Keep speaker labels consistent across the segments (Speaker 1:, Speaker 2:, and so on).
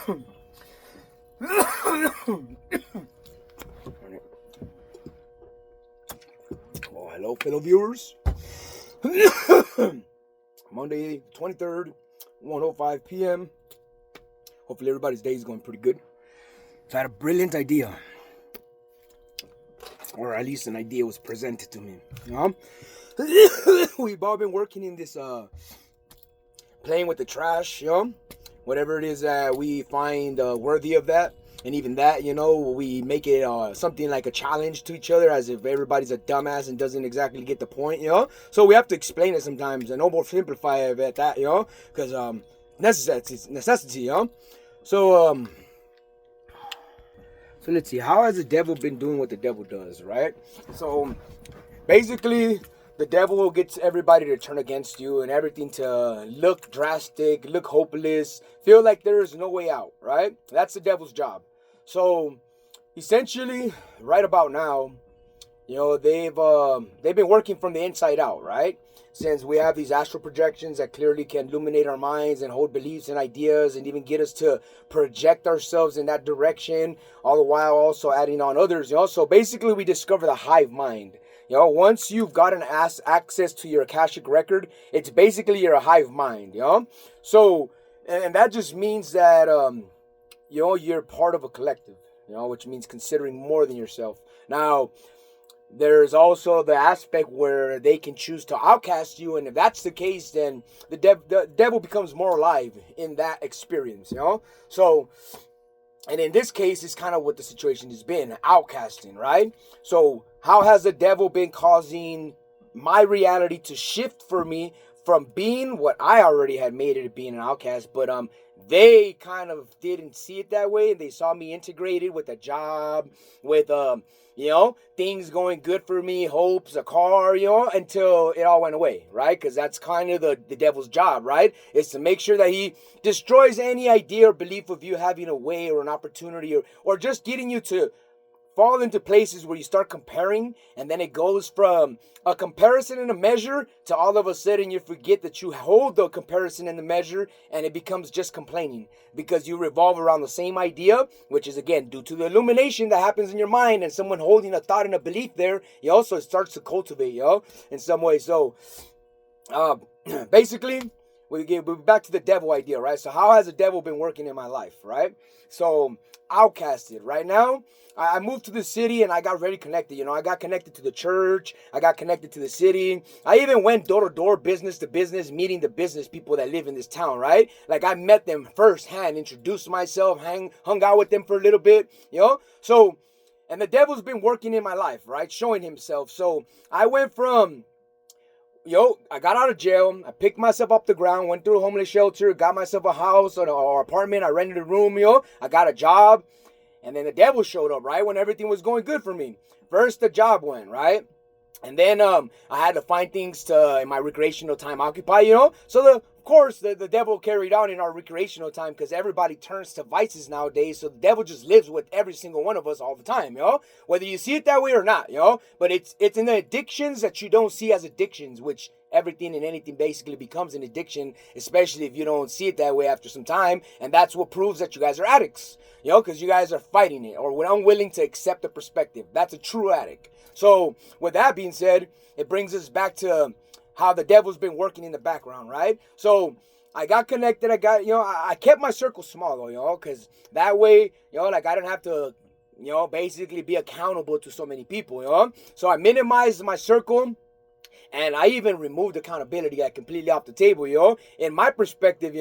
Speaker 1: Oh, hello, fellow viewers. Monday, 23rd, 1:05 p.m. Hopefully everybody's day is going pretty good. So I had a brilliant idea. Or at least an idea was presented to me. We've all been working in this, playing with the trash, whatever it is that we find worthy of that. And even that, we make it something like a challenge to each other, as if everybody's a dumbass and doesn't exactly get the point, So we have to explain it sometimes and oversimplify it at that, because necessity, So let's see. How has the devil been doing what the devil does, right? So basically, the devil gets everybody to turn against you and everything to look drastic, look hopeless, feel like there is no way out, right? That's the devil's job. So essentially, right about now, they've been working from the inside out, right? Since we have these astral projections that clearly can illuminate our minds and hold beliefs and ideas and even get us to project ourselves in that direction, all the while also adding on others, So basically we discover the hive mind. Once you've gotten access to your Akashic record, it's basically your hive mind, So, and that just means that, you're part of a collective, which means considering more than yourself. Now, there's also the aspect where they can choose to outcast you, and if that's the case, then the devil becomes more alive in that experience, So, and in this case, it's kind of what the situation has been, outcasting, right? So, how has the devil been causing my reality to shift for me from being what I already had made it being an outcast, but they kind of didn't see it that way, and they saw me integrated with a job, with things going good for me, hopes, a car, until it all went away, right? Because that's kind of the devil's job, right? Is to make sure that he destroys any idea or belief of you having a way or an opportunity, or just getting you to fall into places where you start comparing, and then it goes from a comparison and a measure to all of a sudden you forget that you hold the comparison and the measure, and it becomes just complaining because you revolve around the same idea, which is again due to the illumination that happens in your mind and someone holding a thought and a belief there. You also starts to cultivate, in some way. So basically, we're back to the devil idea, right? So how has the devil been working in my life, right? So outcasted right now. I moved to the city and I got very connected. I got connected to the church. I got connected to the city. I even went door to door, business to business, meeting the business people that live in this town, right? Like I met them firsthand, introduced myself, hung out with them for a little bit, So, and the devil's been working in my life, right? Showing himself. So I went from, I got out of jail. I picked myself up the ground, went through a homeless shelter, got myself a house or apartment. I rented a room, I got a job. And then the devil showed up, right, when everything was going good for me. First, the job went, right? And then I had to find things to, in my recreational time, occupy, So, of course, the devil carried on in our recreational time because everybody turns to vices nowadays. So the devil just lives with every single one of us all the time, Whether you see it that way or not, But it's in the addictions that you don't see as addictions, which everything and anything basically becomes an addiction, especially if you don't see it that way after some time. And that's what proves that you guys are addicts, because you guys are fighting it or unwilling to accept the perspective. That's a true addict. So with that being said, it brings us back to how the devil's been working in the background, right? So I got connected. I kept my circle small though, because that way, like I didn't have to, basically be accountable to so many people, So I minimized my circle. And I even removed accountability completely off the table, In my perspective,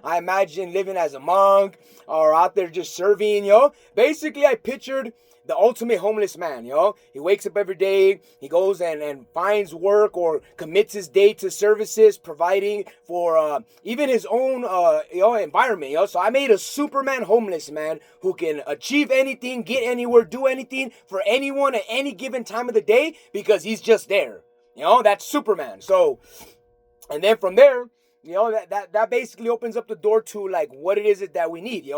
Speaker 1: I imagine living as a monk or out there just serving, Basically, I pictured the ultimate homeless man, He wakes up every day, he goes and finds work or commits his day to services, providing for even his own, environment, So I made a Superman homeless man who can achieve anything, get anywhere, do anything for anyone at any given time of the day because he's just there. That's Superman. So, and then from there, that basically opens up the door to like what it is that we need,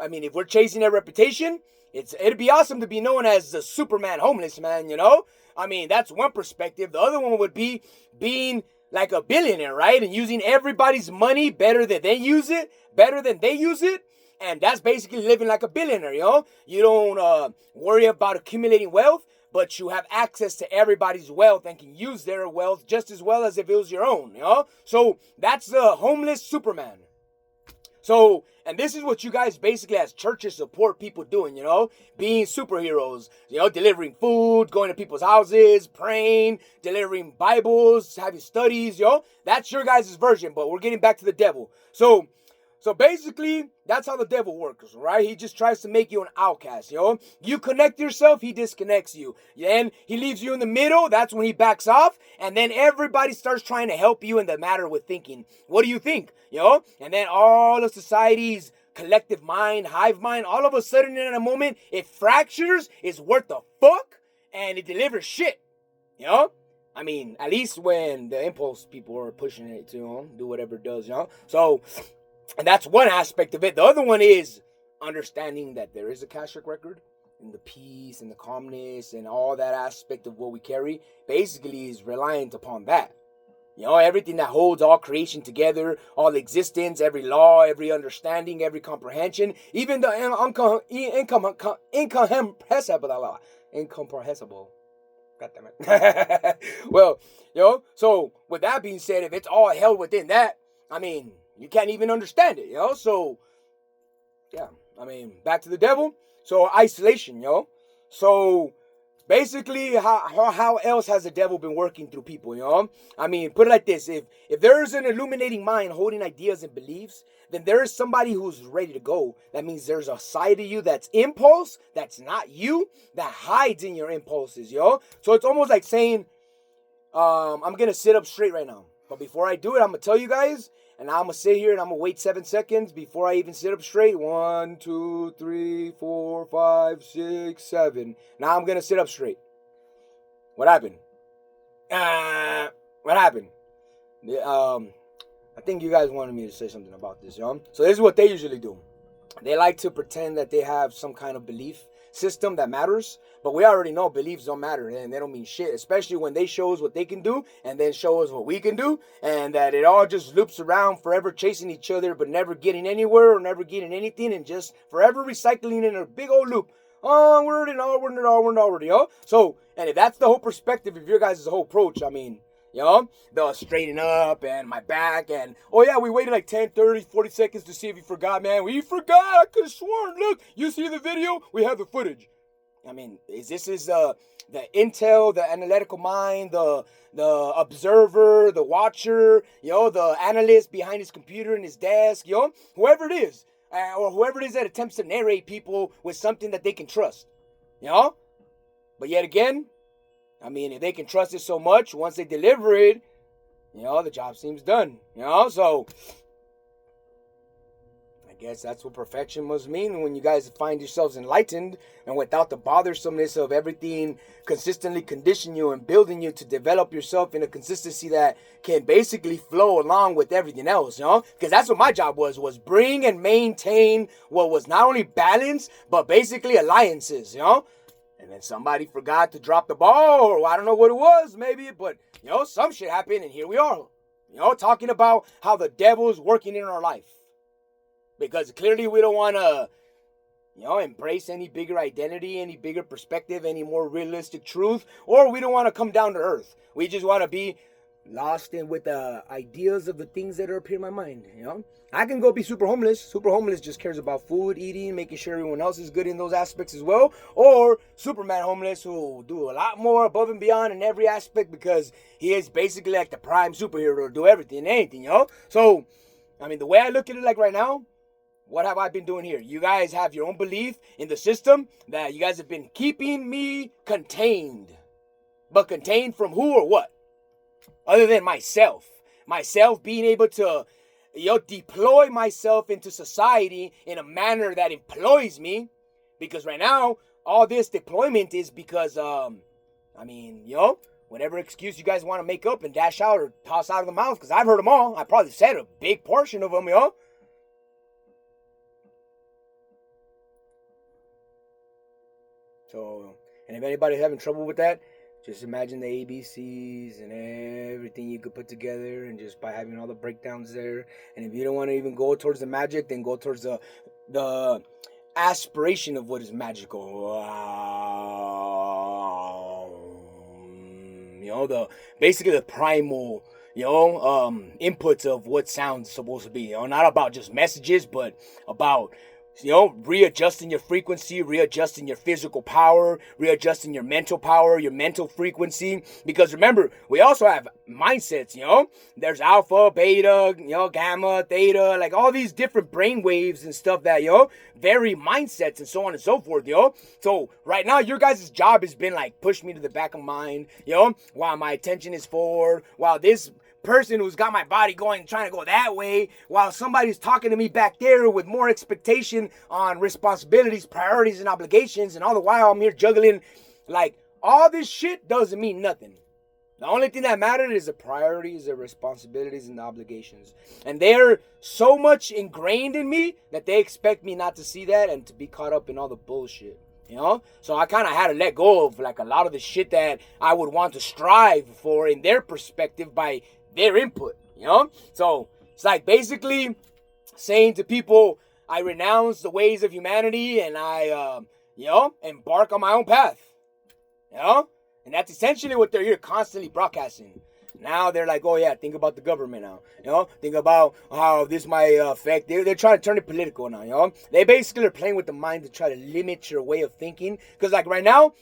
Speaker 1: I mean, if we're chasing a reputation, it'd be awesome to be known as the Superman homeless man, I mean, that's one perspective. The other one would be being like a billionaire, right? And using everybody's money better than they use it, And that's basically living like a billionaire, You don't worry about accumulating wealth, but you have access to everybody's wealth and can use their wealth just as well as if it was your own, So that's the homeless Superman. So, and this is what you guys basically as churches support people doing, being superheroes, delivering food, going to people's houses, praying, delivering Bibles, having studies, That's your guys' version, but we're getting back to the devil. So basically, that's how the devil works, right? He just tries to make you an outcast, You connect yourself, he disconnects you. Then he leaves you in the middle, that's when he backs off. And then everybody starts trying to help you in the matter with thinking. What do you think, And then all of society's collective mind, hive mind, all of a sudden in a moment, it fractures, it's worth the fuck, and it delivers shit, I mean, at least when the impulse people are pushing it to do whatever it does, So... and that's one aspect of it. The other one is understanding that there is a Akashic record and the peace and the calmness and all that aspect of what we carry basically is reliant upon that. Everything that holds all creation together, all existence, every law, every understanding, every comprehension, even the incomprehensible. God damn it. Well, so with that being said, if it's all held within that, I mean, you can't even understand it, So, yeah, I mean, back to the devil. So, isolation, So, basically, how else has the devil been working through people, I mean, put it like this. If there's an illuminating mind holding ideas and beliefs, then there is somebody who's ready to go. That means there's a side of you that's impulse, that's not you, that hides in your impulses, So, it's almost like saying, I'm going to sit up straight right now. But before I do it, I'm going to tell you guys. And I'm going to sit here and I'm going to wait 7 seconds before I even sit up straight. 1, 2, 3, 4, 5, 6, 7. Now I'm going to sit up straight. What happened? What happened? I think you guys wanted me to say something about this, So this is what they usually do. They like to pretend that they have some kind of belief system that matters. But we already know beliefs don't matter and they don't mean shit, especially when they show us what they can do and then show us what we can do, and that it all just loops around forever chasing each other but never getting anywhere or never getting anything and just forever recycling in a big old loop. Onward and onward and onward and onward, So, and if that's the whole perspective of your guys' whole approach, I mean, the straighten up and my back and, oh yeah, we waited like 10, 30, 40 seconds to see if you forgot, man. We forgot. I could have sworn. Look, you see the video? We have the footage. I mean, this is the intel, the analytical mind, the observer, the watcher, the analyst behind his computer and his desk, whoever it is, or whoever it is that attempts to narrate people with something that they can trust, But yet again, I mean, if they can trust it so much, once they deliver it, the job seems done, So I guess that's what perfection must mean when you guys find yourselves enlightened and without the bothersomeness of everything consistently condition you and building you to develop yourself in a consistency that can basically flow along with everything else, Because that's what my job was bring and maintain what was not only balance, but basically alliances, And then somebody forgot to drop the ball, or I don't know what it was, maybe, but, some shit happened and here we are, talking about how the devil is working in our life. Because clearly we don't want to, embrace any bigger identity, any bigger perspective, any more realistic truth, or we don't want to come down to earth. We just want to be lost in with the ideas of the things that are up here in my mind, I can go be super homeless. Super homeless just cares about food, eating, making sure everyone else is good in those aspects as well. Or Superman homeless, who do a lot more above and beyond in every aspect because he is basically like the prime superhero to do everything and anything, So, I mean, the way I look at it like right now, what have I been doing here? You guys have your own belief in the system that you guys have been keeping me contained. But contained from who or what? Other than myself. Myself being able to, deploy myself into society in a manner that employs me. Because right now, all this deployment is because, whatever excuse you guys want to make up and dash out or toss out of the mouth. Because I've heard them all. I probably said a big portion of them, So, and if anybody's having trouble with that, just imagine the ABCs and everything you could put together, and just by having all the breakdowns there. And if you don't want to even go towards the magic, then go towards the the aspiration of what is magical. Basically the primal, inputs of what sound's supposed to be. Not about just messages, but about readjusting your frequency, readjusting your physical power, readjusting your mental frequency. Because remember, we also have mindsets, There's alpha, beta, gamma, theta, like all these different brain waves and stuff that, vary mindsets and so on and so forth, So right now, your guys' job has been like push me to the back of mind, while my attention is forward, while this person who's got my body going, trying to go that way, while somebody's talking to me back there with more expectation on responsibilities, priorities, and obligations, and all the while I'm here juggling. Like, all this shit doesn't mean nothing. The only thing that mattered is the priorities, the responsibilities, and the obligations. And they're so much ingrained in me that they expect me not to see that and to be caught up in all the bullshit. So I kind of had to let go of like a lot of the shit that I would want to strive for in their perspective by their input, So it's like basically saying to people, I renounce the ways of humanity and I, embark on my own path, And that's essentially what they're here constantly broadcasting. Now they're like, oh yeah, think about the government now, Think about how this might affect. They're trying to turn it political now, They basically are playing with the mind to try to limit your way of thinking. Because like right now,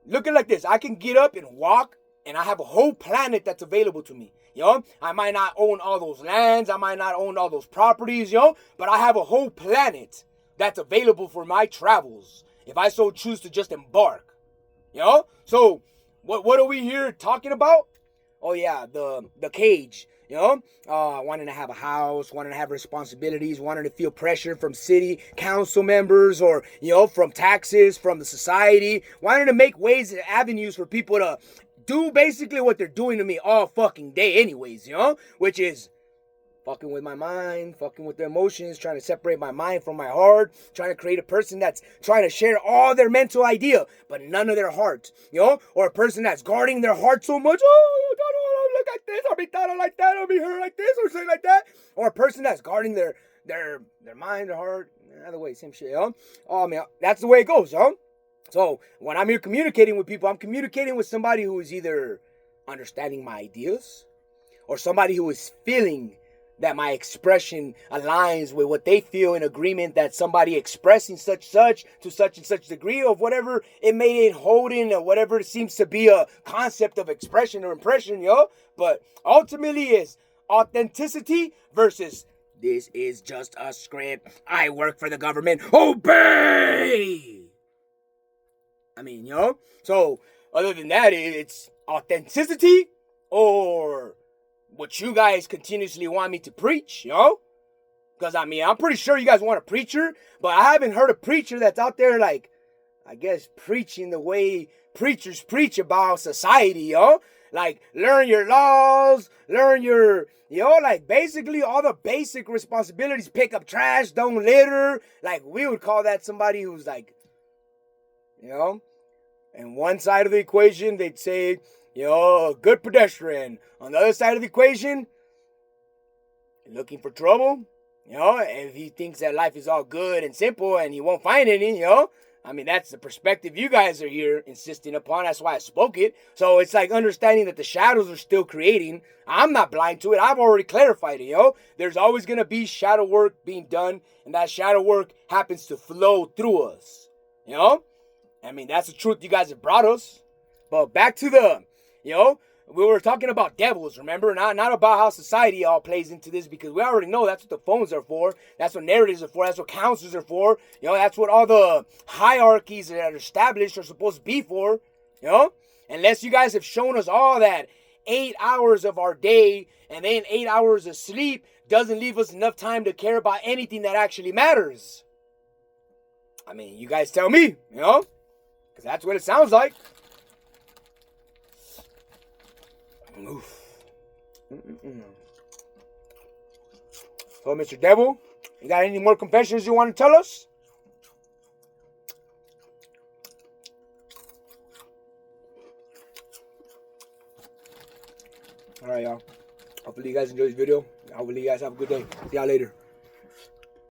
Speaker 1: look at it like this. I can get up and walk and I have a whole planet that's available to me. I might not own all those lands. I might not own all those properties, but I have a whole planet that's available for my travels if I so choose to just embark. So what are we here talking about? Oh yeah, the cage. Wanting to have a house, wanting to have responsibilities, wanting to feel pressure from city council members or, from taxes, from the society, wanting to make ways and avenues for people to do basically what they're doing to me all fucking day anyways, which is fucking with my mind, fucking with the emotions, trying to separate my mind from my heart, trying to create a person that's trying to share all their mental idea, but none of their heart, or a person that's guarding their heart so much, I don't look like this, or be thought like that, or be heard like this, or say like that, or a person that's guarding their mind, their heart, either way, same shit, Oh man, that's the way it goes, So when I'm here communicating with people, I'm communicating with somebody who is either understanding my ideas or somebody who is feeling that my expression aligns with what they feel, in agreement that somebody expressing such to such and such degree of whatever it may hold in, or whatever it seems to be a concept of expression or impression, But ultimately is authenticity versus this is just a script. I work for the government. Obey! I mean, So other than that, it's authenticity or what you guys continuously want me to preach, Because, I mean, I'm pretty sure you guys want a preacher, but I haven't heard a preacher that's out there, like, I guess, preaching the way preachers preach about society, Like, learn your laws, learn your, like, basically all the basic responsibilities. Pick up trash, don't litter. Like, we would call that somebody who's, like, And one side of the equation, they'd say, a good pedestrian. On the other side of the equation, looking for trouble. If he thinks that life is all good and simple and he won't find any, I mean, that's the perspective you guys are here insisting upon. That's why I spoke it. So it's like understanding that the shadows are still creating. I'm not blind to it. I've already clarified it, There's always going to be shadow work being done, and that shadow work happens to flow through us, I mean, that's the truth you guys have brought us. But back to the, we were talking about devils, remember? Not about how society all plays into this, because we already know that's what the phones are for. That's what narratives are for. That's what counselors are for. That's what all the hierarchies that are established are supposed to be for. Unless you guys have shown us all that 8 hours of our day and then 8 hours of sleep doesn't leave us enough time to care about anything that actually matters. I mean, you guys tell me, Because that's what it sounds like. Oof. So, Mr. Devil, you got any more confessions you want to tell us? Alright, y'all. Hopefully you guys enjoyed this video. Hopefully you guys have a good day. See y'all later.